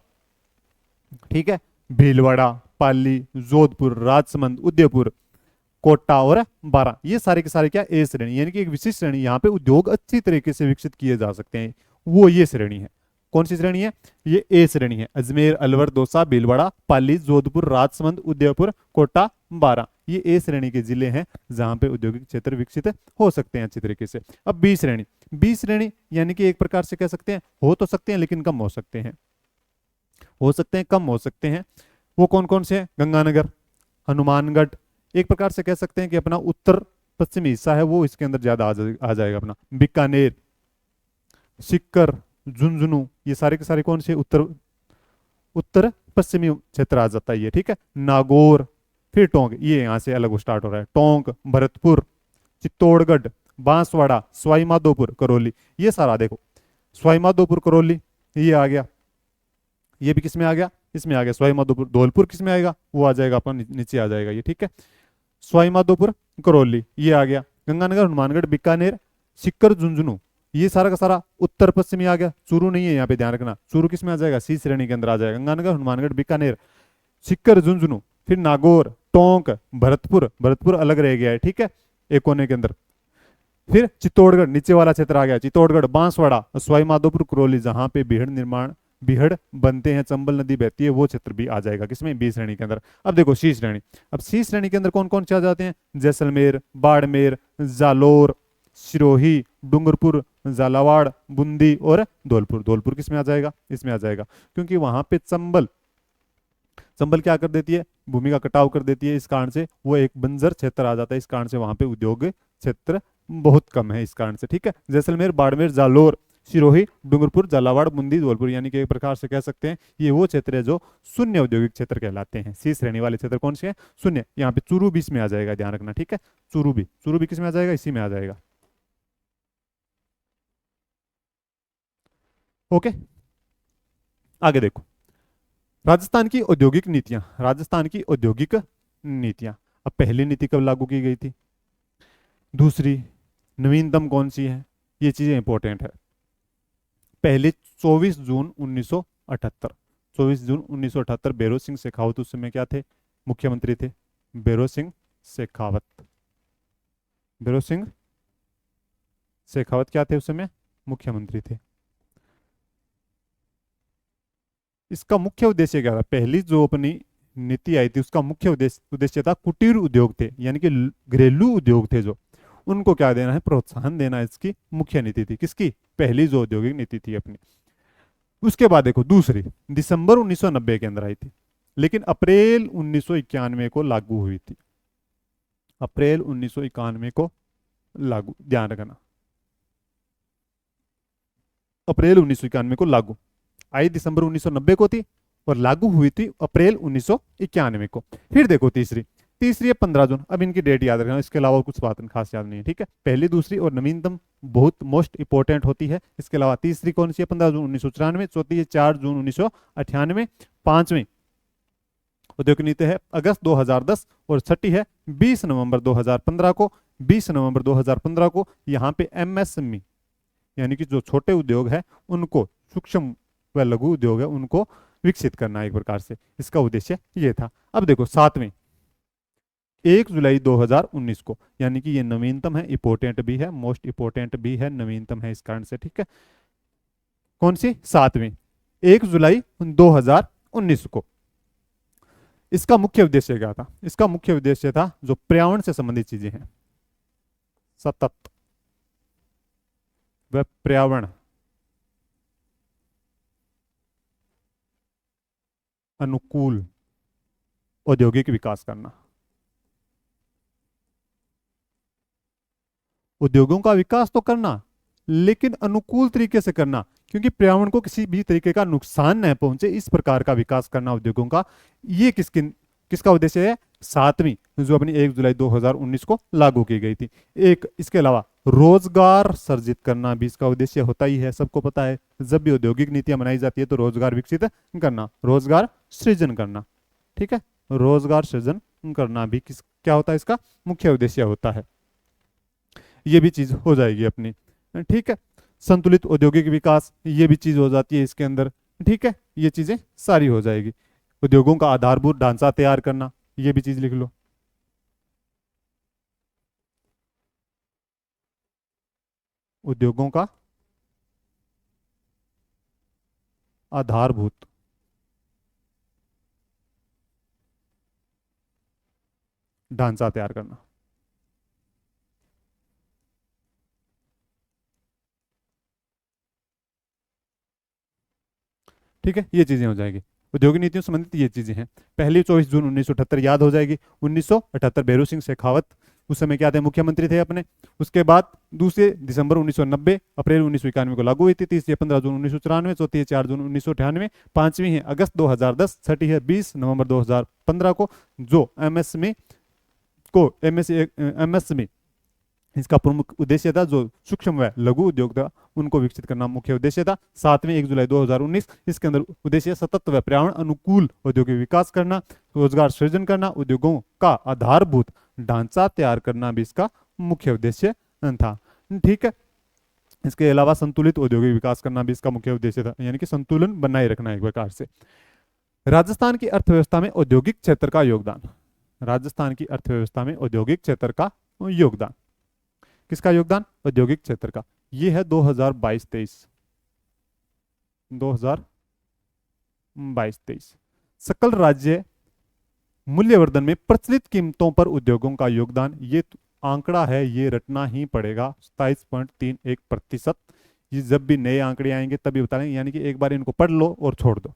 ठीक है, भीलवाड़ा, पाली, जोधपुर, राजसमंद, उदयपुर, कोटा और बारां, ये सारे के सारे क्या ए श्रेणी, यानी कि एक विशिष्ट श्रेणी, यहाँ पे उद्योग अच्छी तरीके से विकसित किए जा सकते हैं, वो ये श्रेणी है। कौन सी श्रेणी है? ये ए श्रेणी है। अजमेर, अलवर, दौसा, भीलवाड़ा, पाली, जोधपुर, राजसमंद, उदयपुर, कोटा, बारां, ये ए श्रेणी के जिले हैं जहां पे औद्योगिक क्षेत्र विकसित हो सकते हैं अच्छी तरीके से। अब बी श्रेणी, बी श्रेणी यानी कि एक प्रकार से कह सकते हैं हो तो सकते हैं लेकिन कम हो सकते हैं, हो सकते हैं कम हो सकते हैं। वो कौन कौन से हैं? गंगानगर, हनुमानगढ़, एक प्रकार से कह सकते हैं कि अपना उत्तर पश्चिमी हिस्सा है वो इसके अंदर ज्यादा आ जाएगा, अपना बीकानेर, सीकर, झुंझुनू, ये सारे के सारे कौन से उत्तर पश्चिमी क्षेत्र आ जाता है ये, ठीक है। नागौर, फिर टोंक, ये यहां से अलग स्टार्ट हो रहा है, टोंक, भरतपुर, चित्तौड़गढ़, बांसवाड़ा, सवाई माधोपुर, करौली, ये सारा देखो, सवाई माधोपुर, करौली, ये आ गया, ये भी किस में आ गया? इसमें आ गया सवाई माधोपुर। धौलपुर किस में आएगा? वो आ जाएगा अपन नीचे आ जाएगा ये, ठीक है। सवाई माधोपुर, करौली, ये आ गया। गंगानगर, हनुमानगढ़, बीकानेर, सीकर, झुंझुनू, ये सारा का सारा उत्तर पश्चिमी आ गया। चूरू नहीं है यहाँ पे, ध्यान रखना, चूरू किस में आ जाएगा? सी श्रेणी के अंदर आ जाएगा। गंगानगर, हनुमानगढ़, बीकानेर, सीकर, झुंझुनू, फिर नागौर, टोंक, भरतपुर, भरतपुर अलग रह गया है, ठीक है, एक कोने के अंदर। फिर चित्तौड़गढ़ नीचे वाला क्षेत्र आ गया, चित्तौड़गढ़, बांसवाड़ा, सवाई माधोपुर, करौली, जहां पे बीहड़ बनते हैं, चंबल नदी बहती है, वो क्षेत्र भी आ जाएगा किसमें? बी श्रेणी के अंदर। अब देखो सी श्रेणी, अब सी श्रेणी के अंदर कौन कौन से आ जाते हैं? जैसलमेर, बाड़मेर, जालोर, सिरोही, डूंगरपुर, झालावाड़, बूंदी और धौलपुर। धौलपुर किस में आ जाएगा? इसमें आ जाएगा, क्योंकि वहां पे चंबल क्या कर देती है? भूमि का कटाव कर देती है, इस कारण से वो एक बंजर क्षेत्र आ जाता है, इस कारण से वहां पे उद्योग क्षेत्र बहुत कम है, इस कारण से, ठीक है। जैसलमेर, बाड़मेर, जालोर, सिरोही, डूंगरपुर, झालावाड़, बूंदी, धौलपुर, यानी कि एक प्रकार से कह सकते हैं ये वो क्षेत्र है जो शून्य औद्योगिक क्षेत्र कहलाते हैं। सी श्रेणी वाले क्षेत्र कौन से हैं? शून्य। यहाँ पे चूरू भी इसमें आ जाएगा, ध्यान रखना, ठीक है। चूरू भी किस में आ जाएगा? इसी में आ जाएगा, ओके। आगे देखो, राजस्थान की औद्योगिक नीतियां, राजस्थान की औद्योगिक नीतियां। अब पहली नीति कब लागू की गई थी? दूसरी, नवीनतम कौन सी है? ये चीजें इंपॉर्टेंट है। पहले 24 जून 1978, 24 जून 1978, भैरों सिंह शेखावत उस समय क्या थे? मुख्यमंत्री थे। भैरों सिंह शेखावत क्या थे उस समय? मुख्यमंत्री थे। इसका मुख्य उद्देश्य क्या था? पहली जो अपनी नीति आई थी उसका मुख्य उद्देश्य था कुटीर उद्योग थे, यानी कि घरेलू उद्योग थे जो, उनको क्या देना है? प्रोत्साहन देना, इसकी मुख्य नीति थी। किसकी? पहली जो औद्योगिक नीति थी अपनी। उसके बाद देखो दूसरी, दिसंबर 1990 के अंदर आई थी, लेकिन अप्रैल 1991 को लागू हुई थी। अप्रैल 1991 को लागू, ध्यान रखना, अप्रैल 1991 को लागू। आई दिसंबर 1990 को थी और लागू हुई थी अप्रैल 1991 को। फिर देखो तीसरी है 15 जून। अब इनकी डेट याद रखना, इसके अलावा कुछ बात खास याद नहीं है, ठीक है। पहली, दूसरी और नवीनतम बहुत मोस्ट इंपोर्टेंट होती है। इसके अलावा तीसरी कौन सी है? 15 जून 1994। चौथी है 4 जून 1998। पांचवी औद्योगिक नीति है अगस्त 2010 और छठी है 20 नवंबर 2015 को। 20 नवंबर 2015 को यहाँ पे एमएसएमई यानी कि जो छोटे उद्योग है उनको, सूक्ष्म व लघु उद्योग है उनको विकसित करना एक प्रकार से, इसका उद्देश्य ये था। अब देखो सातवीं, 1 जुलाई 2019 को, यानी कि ये नवीनतम है, इंपोर्टेंट भी है, मोस्ट इंपोर्टेंट भी है, नवीनतम है इस कारण से, ठीक है। कौन सी? सातवीं, 1 जुलाई 2019 को। इसका मुख्य उद्देश्य क्या था? इसका मुख्य उद्देश्य था जो पर्यावरण से संबंधित चीजें हैं, सतत व पर्यावरण अनुकूल औद्योगिक विकास करना। उद्योगों का विकास तो करना, लेकिन अनुकूल तरीके से करना, क्योंकि पर्यावरण को किसी भी तरीके का नुकसान न पहुंचे, इस प्रकार का विकास करना उद्योगों का। ये किसका उद्देश्य है? सातवीं, जो अपनी 1 जुलाई 2019 को लागू की गई थी। एक इसके अलावा रोजगार सर्जित करना भी इसका उद्देश्य होता ही है, सबको पता है। जब भी औद्योगिक नीतियां बनाई जाती है तो रोजगार विकसित करना, रोजगार सृजन करना, ठीक है, रोजगार सृजन करना भी किस क्या होता है, इसका मुख्य उद्देश्य होता है। ये भी चीज हो जाएगी अपनी, ठीक है। संतुलित औद्योगिक विकास, ये भी चीज हो जाती है इसके अंदर, ठीक है, ये चीजें सारी हो जाएगी। उद्योगों का आधारभूत ढांचा तैयार करना, ये भी चीज लिख लो। उद्योगों का आधारभूत ढांचा तैयार करना, ठीक है, ये चीजें हो जाएगी। उद्योगिक नीतियों से संबंधित ये चीजें हैं। पहली 24 जून 1978 याद हो जाएगी। 1978 भैरू सिंह शेखावत उस समय क्या थे, मुख्यमंत्री थे अपने। उसके बाद दूसरे दिसंबर 1990 अप्रैल 1991 को लागू हुई थी। तीसरी है 15 जून 1994, चौथी है 4 जून 1998, पांचवी है अगस्त 2010, छठी है 20 नवंबर 2015 को, जो एमएसएमई इसका प्रमुख उद्देश्य था। जो सूक्ष्म व लघु उद्योग था उनको विकसित करना मुख्य उद्देश्य था। 7वें 1 जुलाई 2019 इसके अंदर उद्देश्य सतत व पर्यावरण अनुकूल औद्योगिक विकास करना, रोजगार सृजन करना, उद्योगों का आधारभूत ढांचा तैयार करना भी इसका मुख्य उद्देश्य था, ठीक है। इसके अलावा संतुलित औद्योगिक विकास करना भी इसका मुख्य उद्देश्य था, यानी कि संतुलन बनाए रखना एक प्रकार से। राजस्थान की अर्थव्यवस्था में औद्योगिक क्षेत्र का योगदान, राजस्थान की अर्थव्यवस्था में औद्योगिक क्षेत्र का योगदान, किसका योगदान, औद्योगिक क्षेत्र का। ये है 2022-23, 2022-23 सकल राज्य मूल्यवर्धन में प्रचलित कीमतों पर उद्योगों का योगदान। ये आंकड़ा है, ये रटना ही पड़ेगा, 27.31%। ये जब भी नए आंकड़े आएंगे तभी बता रहे हैं, यानी कि एक बार इनको पढ़ लो और छोड़ दो।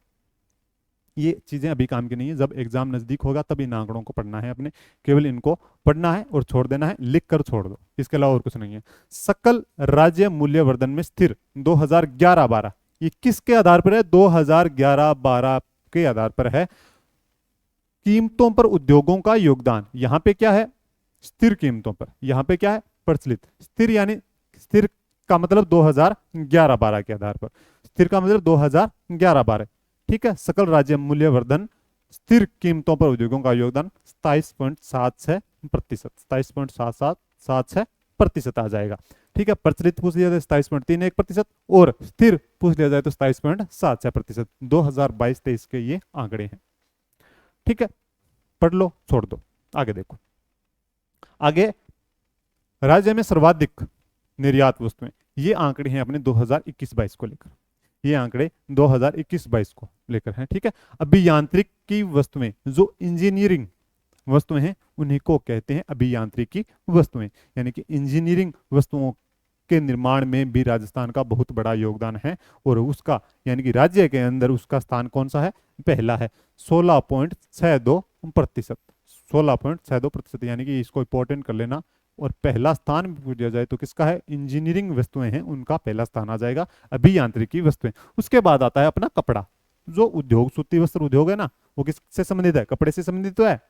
ये चीजें अभी काम की नहीं है, जब एग्जाम नजदीक होगा तब इन आंकड़ों को पढ़ना है अपने, केवल इनको पढ़ना है और छोड़ देना है, लिख कर छोड़ दो, इसके अलावा और कुछ नहीं है। सकल राज्य मूल्यवर्धन में स्थिर 2011-12, ये किसके आधार पर है, 2011-12 के आधार पर है। कीमतों पर उद्योगों का योगदान, यहां पे क्या है, स्थिर कीमतों पर, यहां पे क्या है, प्रचलित। स्थिर यानी स्थिर का मतलब 2011-12 के आधार पर, स्थिर का मतलब 2011-12, ठीक है। सकल राज्य मूल्यवर्धन स्थिर कीमतों पर उद्योगों का योगदान 27.76%, 27.77% आ जाएगा, ठीक है। प्रचलित पूछ लिया जाए 27.31% और स्थिर पूछ लिया जाए तो 27.76%। 2022-23 के ये आंकड़े हैं, ठीक है। पढ़ लो छोड़ दो, आगे देखो। आगे राज्य में सर्वाधिक निर्यात वस्तुएं, ये आंकड़े हैं अपने 2021-22 को लेकर, ये आंकड़े 2021-22 को लेकर हैं, ठीक है। अभियांत्रिकी वस्तुएं, जो इंजीनियरिंग वस्तुएं हैं उन्हीं को कहते हैं अभियांत्रिकी वस्तुएं, यानी कि इंजीनियरिंग वस्तुओं के निर्माण में भी राजस्थान का बहुत बड़ा योगदान है। और उसका यानी कि राज्य के अंदर उसका स्थान कौन सा है, पहला है, 16.62%, 16.62%, यानी कि इसको इंपॉर्टेंट कर लेना। और पहला स्थान पूछ दिया जाए तो किसका है, इंजीनियरिंग वस्तुएं हैं उनका पहला स्थान आ जाएगा, अभियांत्रिकी वस्तुएं। उसके बाद आता है अपना कपड़ा, जो उद्योग सूती वस्त्र उद्योग है ना, वो किससे संबंधित है, कपड़े से संबंधित तो है,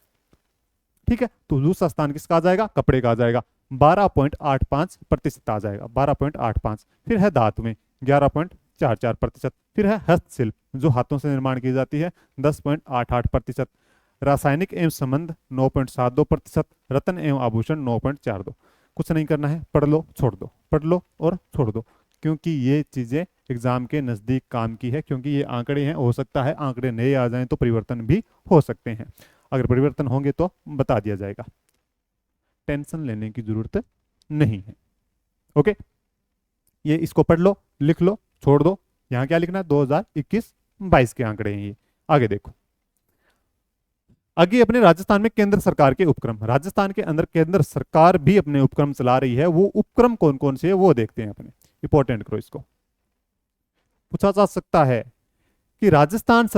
ठीक है। तो दूसरा स्थान किसका आ जाएगा, कपड़े का आ जाएगा, 12.85% आ जाएगा, 12.85। फिर है धातुएं 11.44%, फिर है हस्तशिल्प जो हाथों से निर्माण की जाती है 10.88%, रासायनिक एवं संबंध 9.72%, रत्न एवं आभूषण 9.42। कुछ नहीं करना है, पढ़ लो छोड़ दो, पढ़ लो और छोड़ दो, क्योंकि ये चीजें एग्जाम के नजदीक काम की है, क्योंकि ये आंकड़े हैं, हो सकता है आंकड़े नए आ जाएं तो परिवर्तन भी हो सकते हैं। अगर परिवर्तन होंगे तो बता दिया जाएगा, टेंशन लेने की जरूरत नहीं है, ओके। ये इसको पढ़ लो, लिख लो, छोड़ दो। यहां क्या लिखना है, 2021-22 के आंकड़े हैं ये। आगे देखो, आगे अपने राजस्थान में केंद्र सरकार के उपक्रम, राजस्थान के अंदर केंद्र सरकार भी अपने उपक्रम चला रही है, वो उपक्रम कौन कौन से है वो देखते हैं अपने, इंपॉर्टेंट करो इसको। पूछा जा सकता है कि राजस्थान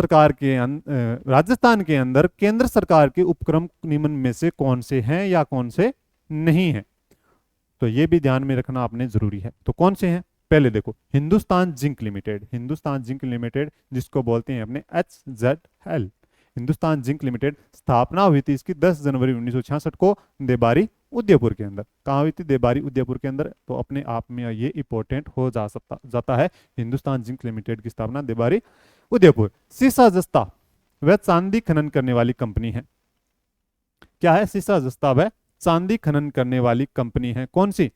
के अंदर केंद्र सरकार के उपक्रम निम्न में से कौन से हैं या कौन से नहीं हैं, तो ये भी ध्यान में रखना आपने जरूरी है। तो कौन से हैं, पहले देखो, Hindustan zinc limited, Hindustan zinc limited जिसको बोलते हैं अपने HZL, हिंदुस्तान जिंक लिमिटेड, स्थापना हुई थी इसकी 10 जनवरी 1966 को देबारी उदयपुर के अंदर। कहाँ हुई थी? देबारी उदयपुर के अंदर। तो अपने आप में ये इंपॉर्टेंट हो जाता है। हिंदुस्तान जिंक लिमिटेड की स्थापना देबारी उदयपुर। सीसा जस्ता वह चांदी खनन करने वाली कंपनी है। क्या है? सीसा जस्ता वह चांदी खनन करने वाली कंपनी है। कौन सी?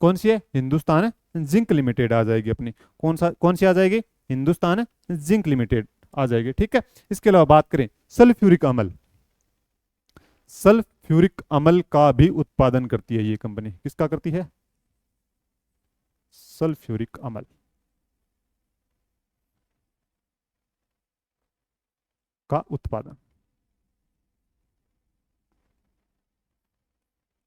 कौन सी है? हिंदुस्तान जिंक लिमिटेड आ जाएगी अपनी। कौन सी आ जाएगी? हिंदुस्तान जिंक लिमिटेड आ जाएगी। ठीक है। इसके अलावा बात करें सल्फ्यूरिक अम्ल, सल्फ्यूरिक अम्ल का भी उत्पादन करती है ये कंपनी। किसका करती है? सल्फ्यूरिक अम्ल का उत्पादन।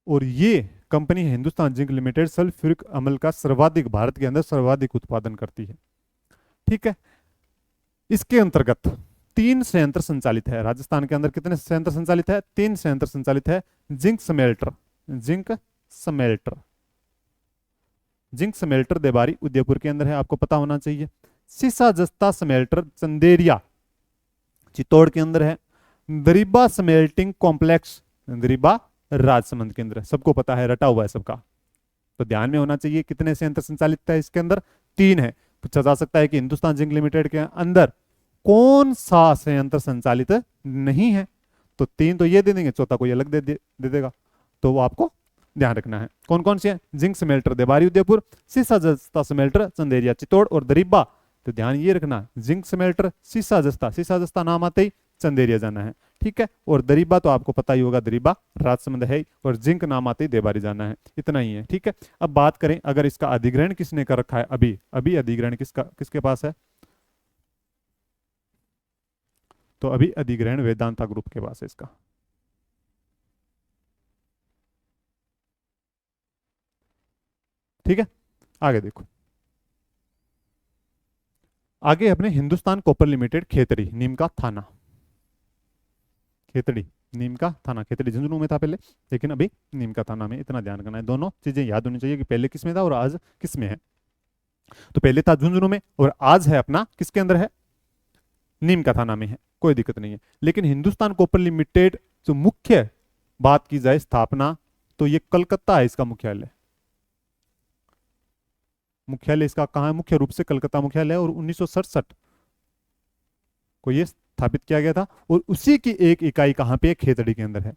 और ये कंपनी है हिंदुस्तान जिंक लिमिटेड, सल्फ्यूरिक अम्ल का सर्वाधिक, भारत के अंदर सर्वाधिक उत्पादन करती है। ठीक है। इसके अंतर्गत 3 संयंत्र संचालित है। राजस्थान के अंदर कितने संयंत्र संचालित है? 3 संयंत्र संचालित है। Zinc smelter, zinc smelter, zinc smelter Debari Udaipur के अंदर है, आपको पता होना चाहिए। सीसा जस्ता स्मेल्टर चंदेरिया चित्तौड़ के अंदर है। दरीबा स्मेल्टिंग कॉम्प्लेक्स दरीबा राजसमंद के अंदर है। सबको पता है, रटा हुआ है सबका। तो ध्यान में होना चाहिए कितने संयंत्र संचालित है इसके अंदर? 3 है। पूछा जा सकता है कि हिंदुस्तान जिंक लिमिटेड के अंदर कौन सा संयंत्र संचालित नहीं है? तो 3 तो ये दे देंगे, चौथा कोई अलग दे देगा। तो वो आपको ध्यान रखना है। कौन कौन सी है? जिंक स्मेल्टर देबारी उदयपुर, सीसा जस्ता स्मेल्टर चंदेरिया चित्तौड़ और दरीबा। तो ध्यान ये रखना, जिंक स्मेल्टर, सीसा जस्ता नाम आते ही चंदेरिया जाना है। ठीक है। और दरीबा तो आपको पता ही होगा, दरीबा राजसमंद है। और जिंक नाम आते ही देबारी जाना है। इतना ही है। ठीक है। अब बात करें अगर इसका अधिग्रहण किसने कर रखा है? अभी अभी अधिग्रहण किसके पास है? तो अभी अधिग्रहण वेदांता ग्रुप के पास है इसका। ठीक है। आगे देखो, आगे अपने हिंदुस्तान कॉपर लिमिटेड खेतड़ी नीम का थाना, खेतड़ी नीम का थाना। खेतड़ी झुंझुनू में था पहले, लेकिन अभी नीम का थाना में। इतना ध्यान रखना है, दोनों चीजें याद होनी चाहिए कि पहले किस में था और आज किस में है। तो पहले था झुंझुनू में और आज है अपना किसके अंदर है? नीम का थाना में है। कोई दिक्कत नहीं है। लेकिन हिंदुस्तान कॉपर लिमिटेड जो मुख्य बात की जाए स्थापना, तो ये कलकत्ता है इसका मुख्यालय। मुख्यालय इसका कहाँ है? मुख्य रूप से कलकत्ता मुख्यालय है। और 1967 को ये स्थापित किया गया था। और उसी की एक इकाई कहाँ पे? खेतड़ी के अंदर है।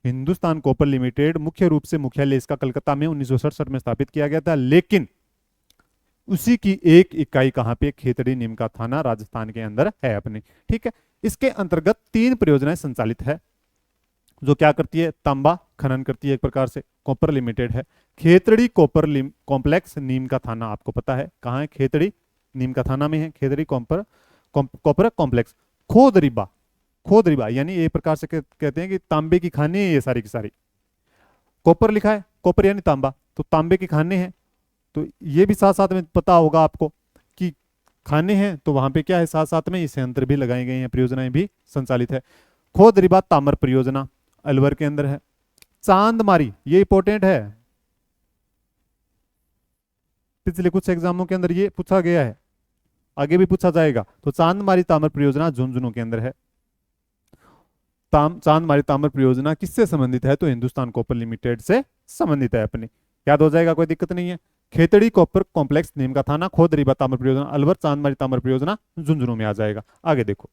हिंदुस्तान कॉपर लिमिटेड मुख्य रूप से मुख्यालय इसका कलकत्ता में 1967 में स्थापित किया गया था, लेकिन उसी की एक इकाई कहां पे? खेतड़ी नीम का थाना राजस्थान के अंदर है अपनी। ठीक है। इसके अंतर्गत 3 परियोजनाएं संचालित है, जो क्या करती है? तांबा खनन करती है एक प्रकार से। कॉपर लिमिटेड है। खेतड़ी कॉपर कॉम्प्लेक्स नीम का थाना, आपको पता है कहां है? खेतड़ी नीम का थाना में है खेतड़ी कॉपर कॉम्प्लेक्स। खोदरीबा, खोदरीबा यानी एक प्रकार से कहते हैं कि तांबे की खाने है ये सारी की सारी। कॉपर लिखा है, कॉपर यानी तांबा, तो तांबे की खाने हैं। तो ये भी साथ साथ में पता होगा आपको कि खाने हैं, तो वहां पे क्या है? साथ साथ में ये संयंत्र भी लगाए गए हैं, परियोजनाएं भी संचालित है। खोदरीबा ताम्र परियोजना अलवर के अंदर है। चांदमारी, ये इंपॉर्टेंट है, पिछले कुछ एग्जामों के अंदर ये पूछा गया है, आगे भी पूछा जाएगा। तो चांदमारी ताम्र परियोजना झुंझुनू के अंदर है। चांदमारी ताम्र परियोजना किससे संबंधित है? तो हिंदुस्तान कॉपर लिमिटेड से संबंधित है अपनी। याद हो जाएगा, कोई दिक्कत नहीं है। खेतड़ी कॉपर कॉम्प्लेक्स नीम का थाना, खोदरीबा ताम्र परियोजना अलवर, चांदमारी ताम्र परियोजना झुंझुनू में आ जाएगा। आगे देखो,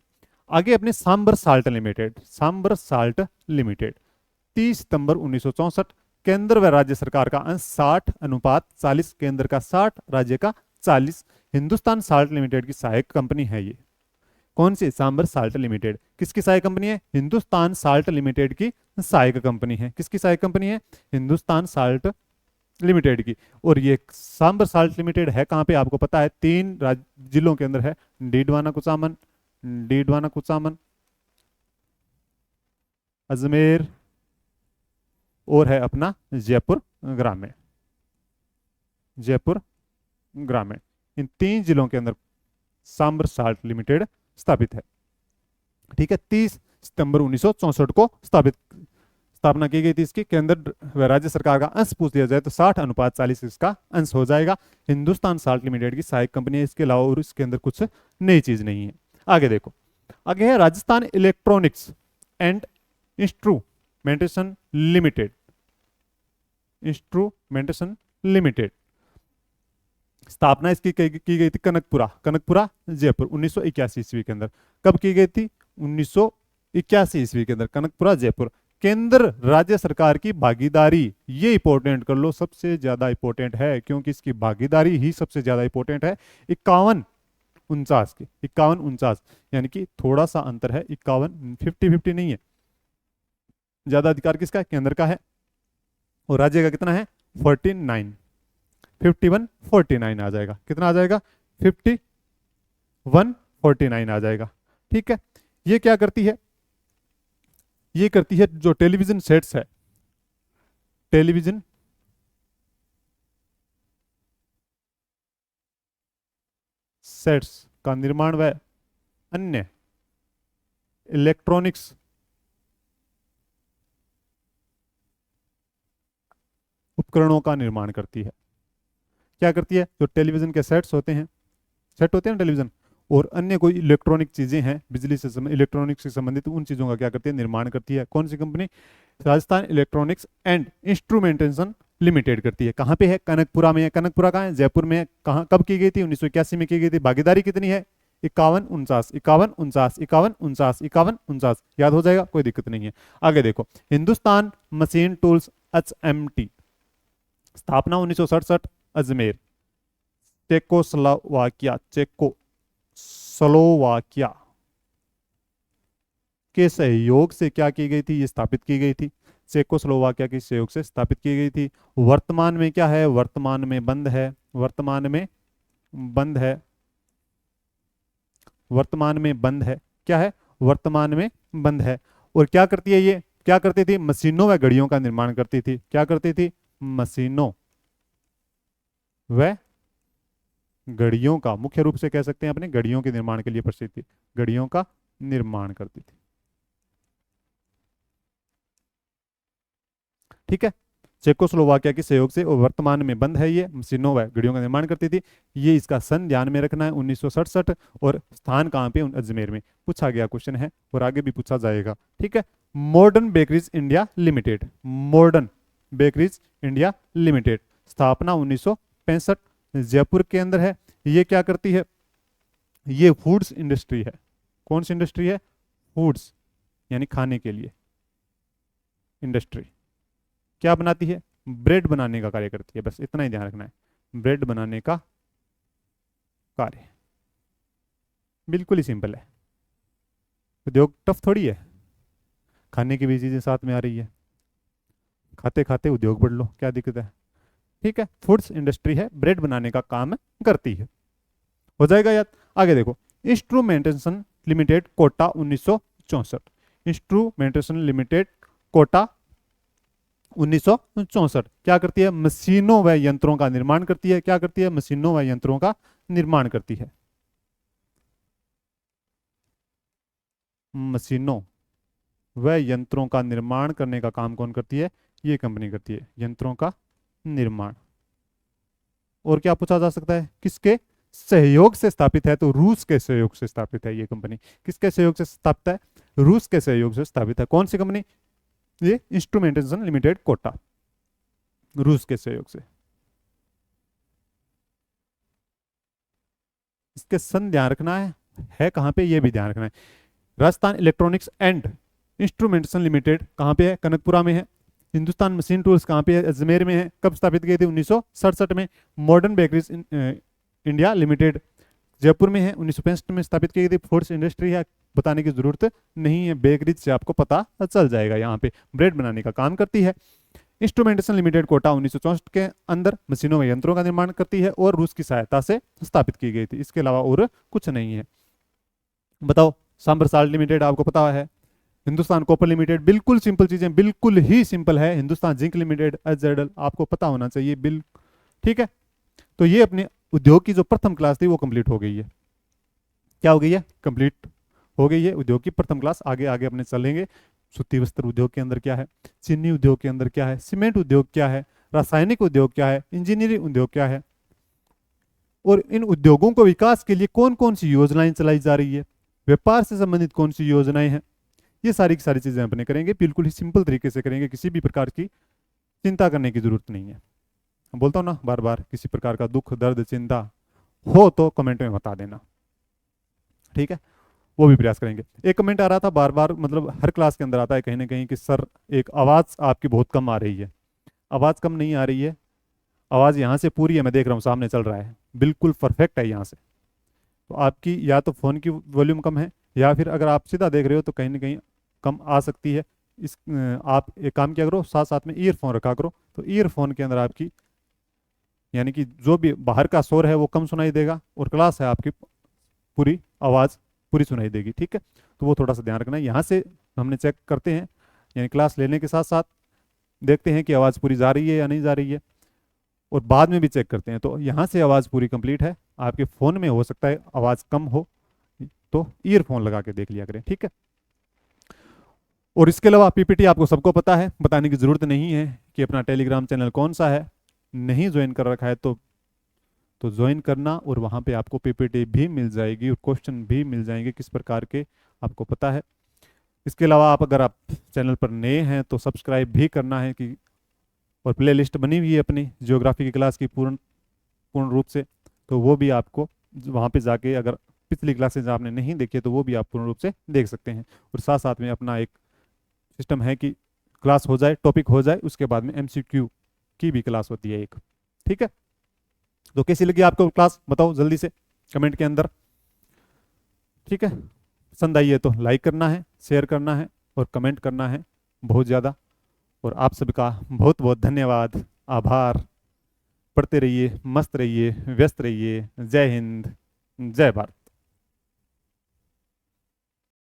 आगे अपने Sambhar salt limited, Sambhar salt limited 30 सितंबर 1964, केंद्र व राज्य सरकार का अंश 60:40, केंद्र का 60, राज्य का 40। हिंदुस्तान साल्ट लिमिटेड की सहायक कंपनी है ये। कौन सी? Sambar salt limited. किसकी सहायक कंपनी है? हिंदुस्तान साल्ट लिमिटेड की सहायक कंपनी है। किसकी सहायक कंपनी है? हिंदुस्तान साल्ट लिमिटेड की। और ये सांबर साल्ट लिमिटेड है कहां पे? आपको पता है 3 जिलों के अंदर है, डीडवाना कुचामन, अजमेर और है अपना जयपुर ग्रामीण, जयपुर ग्रामीण। इन 3 जिलों के अंदर सांबर साल्ट लिमिटेड स्थापित है। ठीक है। 30 सितंबर 1964 को स्थापना की गई थी इसकी। केंद्र व राज्य सरकार का अंश पूछ लिया जाए तो 60:40 इसका अंश हो जाएगा। हिंदुस्तान साल्ट लिमिटेड की सहायक कंपनी है इसके अलावा, और इसके अंदर कुछ नई चीज नहीं है। आगे देखो, आगे है Rajasthan electronics and instrumentation limited. Instrumentation limited. स्थापना इसकी की गई थी कनकपुरा, कनकपुरा जयपुर 1981 ईस्वी के अंदर। कब की गई थी? 1981 ईस्वी के अंदर, कनकपुरा जयपुर। केंद्र राज्य सरकार की भागीदारी, ये इंपॉर्टेंट कर लो, सबसे ज्यादा इंपॉर्टेंट है क्योंकि इसकी भागीदारी ही सबसे ज्यादा इंपॉर्टेंट है। 51-49 की, 51-49 यानी कि थोड़ा सा अंतर है, 51, 50-50 नहीं है। ज्यादा अधिकार किसका है? केंद्र का है। और राज्य का कितना है? 49, 51-49 आ जाएगा। कितना आ जाएगा? 51-49 आ जाएगा। ठीक है। ये क्या करती है? ये करती है जो टेलीविजन सेट्स है, टेलीविजन सेट्स का निर्माण व अन्य इलेक्ट्रॉनिक्स उपकरणों का निर्माण करती है। क्या करती है? जो टेलीविजन के सेट्स होते हैं, सेट होते हैं ना टेलीविजन, और अन्य कोई इलेक्ट्रॉनिक चीजें हैं, बिजली से इलेक्ट्रॉनिक्स से संबंधित उन चीजों का क्या करती है? निर्माण करती है। कौन सी company? Rajasthan electronics and instrumentation limited करती है। कहां पे है? कनकपुरा में है। कनकपुरा कहाँ है? जयपुर में है। कहाँ, कब की गई थी? 1981 में की गई थी। भागीदारी कितनी है? 51-49, 51-49, 51-49, 51-49। याद हो जाएगा, कोई दिक्कत नहीं है। आगे देखो, हिंदुस्तान मशीन टूल्स HMT, स्थापना 1967 अजमेर, चेकोस्लोवाकिया, चेकोस्लोवाकिया के सहयोग से क्या की गई थी? ये स्थापित की गई थी। चेकोस्लोवाकिया के सहयोग से स्थापित की गई थी। वर्तमान में क्या है? वर्तमान में बंद है, वर्तमान में बंद है, वर्तमान में बंद है। क्या है? वर्तमान में बंद है। और क्या करती है ये? क्या करती थी? मशीनों व घड़ियों का निर्माण करती थी। क्या करती थी? मशीनों व घड़ियों का, मुख्य रूप से कह सकते हैं अपने घड़ियों के निर्माण के लिए प्रसिद्ध थी, घड़ियों का निर्माण करती थी। ठीक है। चेकोस्लोवाकिया के सहयोग से, और वर्तमान में बंद है, ये मशीनों व घड़ियों का निर्माण करती थी। ये इसका सन ध्यान में रखना है, 1967। और स्थान कहाँ पे? अजमेर में। पूछा गया क्वेश्चन है और आगे भी पूछा जाएगा। ठीक है। Modern bakeries India limited, modern bakeries India limited, स्थापना 1965, जयपुर के अंदर है। ये क्या करती है? ये फूड्स इंडस्ट्री है। कौन सी इंडस्ट्री है? फूड्स यानी खाने के लिए इंडस्ट्री। क्या बनाती है? ब्रेड बनाने का कार्य करती है। बस इतना ही ध्यान रखना है, ब्रेड बनाने का कार्य। बिल्कुल ही सिंपल है, उद्योग टफ थोड़ी है। खाने की भी चीजें साथ में आ रही है, खाते खाते उद्योग पढ़ लो, क्या दिक्कत है? ठीक है। फूड्स इंडस्ट्री है, ब्रेड बनाने का काम करती है। हो जाएगा याद। आगे देखो, instrumentation limited Kota 1964, instrumentation limited Kota 1964 क्या करती है? मशीनों व यंत्रों का निर्माण करती है। क्या करती है? मशीनों व यंत्रों का निर्माण करती है। मशीनों व यंत्रों का निर्माण करने का काम कौन करती है? ये कंपनी करती है, यंत्रों का निर्माण। और क्या पूछा जा सकता है? किसके सहयोग से स्थापित है? तो रूस के सहयोग से स्थापित है ये कंपनी। किसके सहयोग से स्थापित है? रूस के सहयोग से स्थापित है। कौन सी कंपनी? ये इंस्ट्रूमेंटेशन लिमिटेड कोटा, रूस के सहयोग से। इसके सन ध्यान रखना है कहां पे? ये भी ध्यान रखना है। Rajasthan electronics and instrumentation limited कहां पे है? कनकपुरा में है। हिंदुस्तान मशीन टूल्स कहां पे है? अजमेर में है। कब स्थापित की थी? 1967 में। Modern bakeries India limited Jaipur में है, 1965 में स्थापित की गई थी। फूड्स इंडस्ट्री है, बताने की जरूरत नहीं है, बेकरीज से आपको पता चल जाएगा। यहाँ पे ब्रेड बनाने का काम करती है। इंस्ट्रूमेंटेशन लिमिटेड कोटा 1964 के अंदर मशीनों व यंत्रों का निर्माण करती है और रूस की सहायता से स्थापित की गई थी। इसके अलावा और कुछ नहीं है। बताओ, सांबर साल्ट लिमिटेड आपको पता है। हिंदुस्तान कॉपर लिमिटेड, बिल्कुल सिंपल चीजें, बिल्कुल ही सिंपल है। हिंदुस्तान जिंक लिमिटेड, एचजेडएल, आपको पता होना चाहिए बिल। ठीक है। तो ये अपने उद्योग की जो प्रथम क्लास थी वो कंप्लीट हो गई है। क्या हो गई है? कंप्लीट हो गई है उद्योग की प्रथम क्लास। आगे आगे अपने चलेंगे। सूती वस्त्र उद्योग के अंदर क्या है, चीनी उद्योग के अंदर क्या है, सीमेंट उद्योग क्या है, रासायनिक उद्योग क्या है, इंजीनियरिंग उद्योग क्या है, और इन उद्योगों को विकास के लिए कौन कौन सी योजनाएं चलाई जा रही है, व्यापार से संबंधित कौन सी योजनाएं हैं, ये सारी की सारी चीजें अपने करेंगे। बिल्कुल ही सिंपल तरीके से करेंगे, किसी भी प्रकार की चिंता करने की ज़रूरत नहीं है। बोलता हूँ ना बार बार, किसी प्रकार का दुख दर्द चिंता हो तो कमेंट में बता देना, ठीक है, वो भी प्रयास करेंगे। एक कमेंट आ रहा था बार बार, मतलब हर क्लास के अंदर आता है कहीं ना कहीं कि सर एक आवाज़ आपकी बहुत कम आ रही है। आवाज़ कम नहीं आ रही है, आवाज़ यहाँ से पूरी है, मैं देख रहा हूँ सामने चल रहा है, बिल्कुल परफेक्ट है यहाँ से। तो आपकी या तो फ़ोन की वॉल्यूम कम है, या फिर अगर आप सीधा देख रहे हो तो कहीं ना कहीं कम आ सकती है। आप एक काम किया करो, साथ साथ में ईयरफोन रखा करो, तो ईयरफोन के अंदर आपकी यानी कि जो भी बाहर का शोर है वो कम सुनाई देगा, और क्लास है आपकी पूरी आवाज़ पूरी सुनाई देगी, ठीक है। तो वो थोड़ा सा ध्यान रखना है। यहाँ से हमने चेक करते हैं, यानी क्लास लेने के साथ साथ देखते हैं कि आवाज़ पूरी जा रही है या नहीं जा रही है, और बाद में भी चेक करते हैं। तो यहाँ से आवाज़ पूरी कंप्लीट है, आपके फ़ोन में हो सकता है आवाज़ कम हो, तो ईयरफोन लगा के देख लिया करें, ठीक है। और इसके अलावा पीपीटी आपको सबको पता है, बताने की ज़रूरत नहीं है कि अपना टेलीग्राम चैनल कौन सा है। नहीं ज्वाइन कर रखा है तो ज्वाइन करना, और वहाँ पे आपको पीपीटी भी मिल जाएगी और क्वेश्चन भी मिल जाएंगे किस प्रकार के, आपको पता है। इसके अलावा अगर आप चैनल पर नए हैं तो सब्सक्राइब भी करना है कि, और प्ले लिस्ट बनी हुई है अपनी जियोग्राफी की क्लास की पूर्ण पूर्ण रूप से, तो वो भी आपको वहाँ पे जाके, अगर पिछली क्लासेज आपने नहीं देखी तो वो भी आप पूर्ण रूप से देख सकते हैं। और साथ साथ में अपना एक सिस्टम है कि क्लास हो जाए, टॉपिक हो जाए, उसके बाद में एमसीक्यू की भी क्लास होती है एक, ठीक है। तो कैसी लगी आपको क्लास, बताओ जल्दी से कमेंट के अंदर, ठीक है। पसंद आई है तो लाइक करना है, शेयर करना है और कमेंट करना है बहुत ज़्यादा। और आप सबका बहुत बहुत धन्यवाद, आभार। पढ़ते रहिए, मस्त रहिए, व्यस्त रहिए। जय हिंद, जय भारत।